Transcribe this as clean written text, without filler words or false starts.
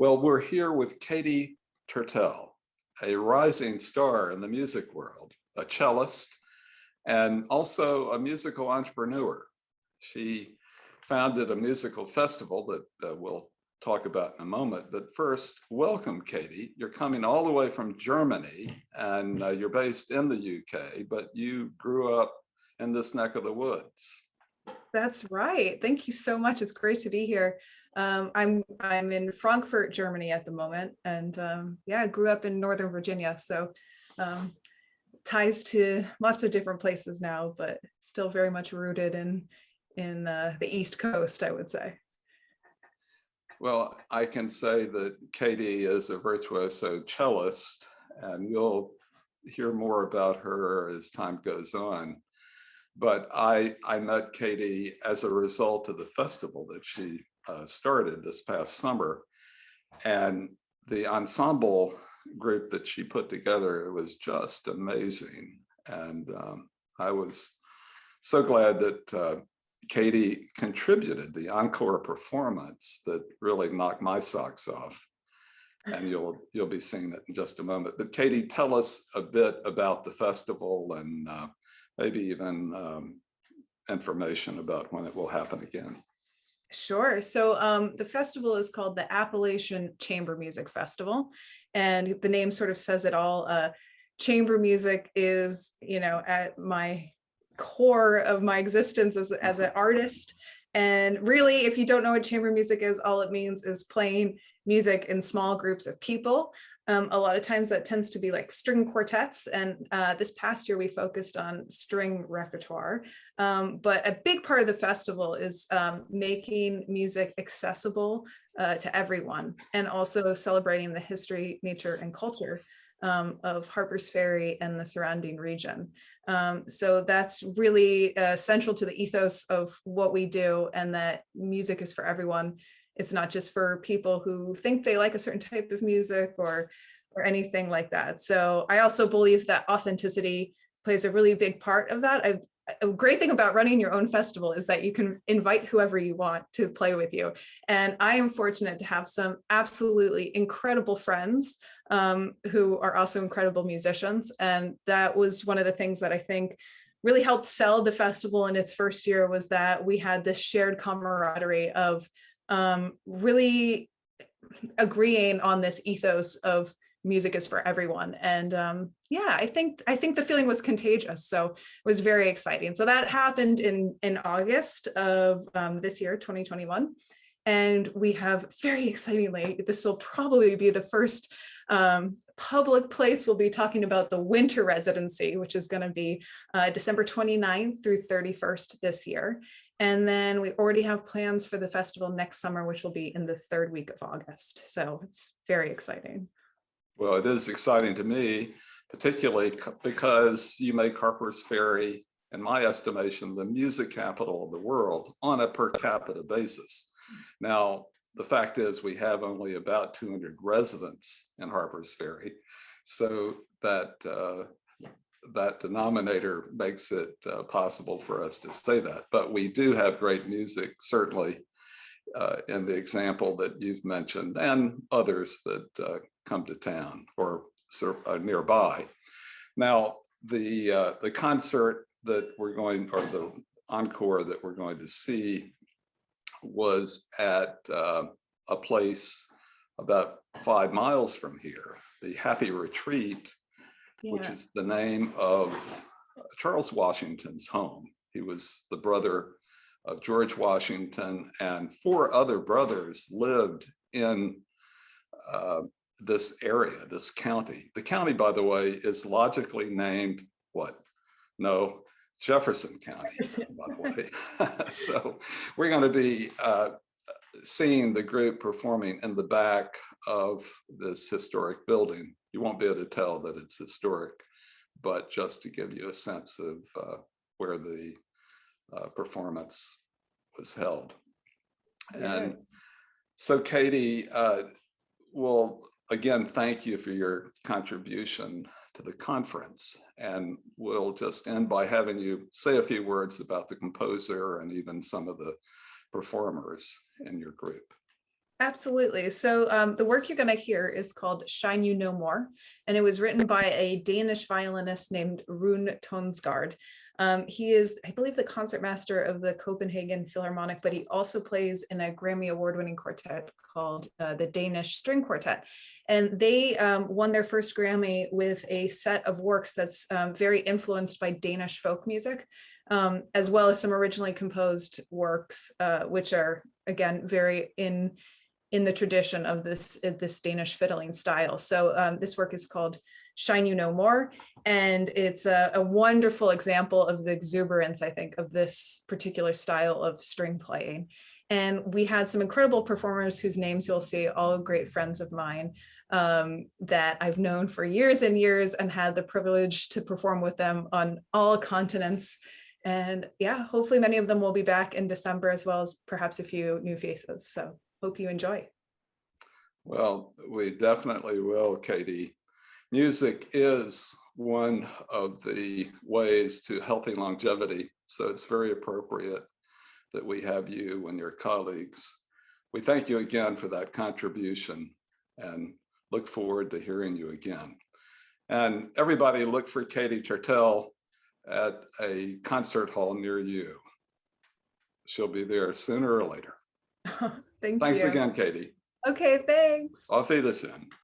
Well, we're here with Katie Tertell, a rising star in the music world, a cellist, and also a musical entrepreneur. She founded a musical festival that we'll talk about in a moment. But first, welcome, Katie. You're coming all the way from Germany, and you're based in the UK, but you grew up in this neck of the woods. That's right. Thank you so much. It's great to be here. I'm in Frankfurt, Germany at the moment, and yeah, I grew up in Northern Virginia, so ties to lots of different places now, but still very much rooted in the East Coast, I would say. Well, I can say that Katie is a virtuoso cellist, and you'll hear more about her as time goes on. But I met Katie as a result of the festival that she started this past summer. And the ensemble group that she put together was just amazing. And I was so glad that Katie contributed the encore performance that really knocked my socks off. And you'll be seeing it in just a moment. But Katie, tell us a bit about the festival and maybe even information about when it will happen again. Sure. So the festival is called the Appalachian Chamber Music Festival, and the name sort of says it all. Chamber music is, at my core of my existence as an artist. And really, if you don't know what chamber music is, all it means is playing music in small groups of people. A lot of times that tends to be like string quartets. And this past year we focused on string repertoire. But a big part of the festival is making music accessible to everyone, and also celebrating the history, nature, and culture of Harpers Ferry and the surrounding region. So that's really central to the ethos of what we do, and that music is for everyone. It's not just for people who think they like a certain type of music or anything like that. So I also believe that authenticity plays a really big part of that. A great thing about running your own festival is that you can invite whoever you want to play with you. And I am fortunate to have some absolutely incredible friends who are also incredible musicians. And that was one of the things that I think really helped sell the festival in its first year, was that we had this shared camaraderie of really agreeing on this ethos of music is for everyone. And yeah, I think the feeling was contagious. So it was very exciting. So that happened in August of this year, 2021. And we have, very excitingly, this will probably be the first public place we'll be talking about the winter residency, which is going to be December 29th through 31st this year. And then we already have plans for the festival next summer, which will be in the third week of August. So it's very exciting. Well, it is exciting to me, particularly because you make Harpers Ferry, in my estimation, the music capital of the world on a per capita basis. Now, the fact is we have only about 200 residents in Harpers Ferry, so that denominator makes it possible for us to say that. But we do have great music, certainly in the example that you've mentioned, and others that come to town or nearby. Now, the concert that we're going, or the encore that we're going to see, was at a place about 5 miles from here, the Happy Retreat, which is the name of Charles Washington's home. He was the brother of George Washington, and 4 other brothers lived in this area, this county. The county, by the way, is logically named what? No, Jefferson County, by the way. So we're going to be seeing the group performing in the back of this historic building. You won't be able to tell that it's historic, but just to give you a sense of where the performance was held. Yeah. And so Katie, well, again, thank you for your contribution to the conference. And we'll just end by having you say a few words about the composer and even some of the performers in your group. Absolutely. So the work you're going to hear is called Shine You No More, and it was written by a Danish violinist named Rune Tonsgaard. He is, I believe, the concertmaster of the Copenhagen Philharmonic, but he also plays in a Grammy Award-winning quartet called the Danish String Quartet. And they won their first Grammy with a set of works that's very influenced by Danish folk music, as well as some originally composed works, which are, again, very in the tradition of this Danish fiddling style. So this work is called Shine You No More, and it's a wonderful example of the exuberance, I think, of this particular style of string playing. And we had some incredible performers whose names you'll see, all great friends of mine that I've known for years and years and had the privilege to perform with them on all continents. And yeah, hopefully many of them will be back in December, as well as perhaps a few new faces. So hope you enjoy. Well, we definitely will, Katie. Music is one of the ways to healthy longevity, so it's very appropriate that we have you and your colleagues. We thank you again for that contribution and look forward to hearing you again. And everybody look for Katie Tertell at a concert hall near you. She'll be there sooner or later. Thank Thanks you. again, Katie. Okay, thanks. Auf Wiedersehen.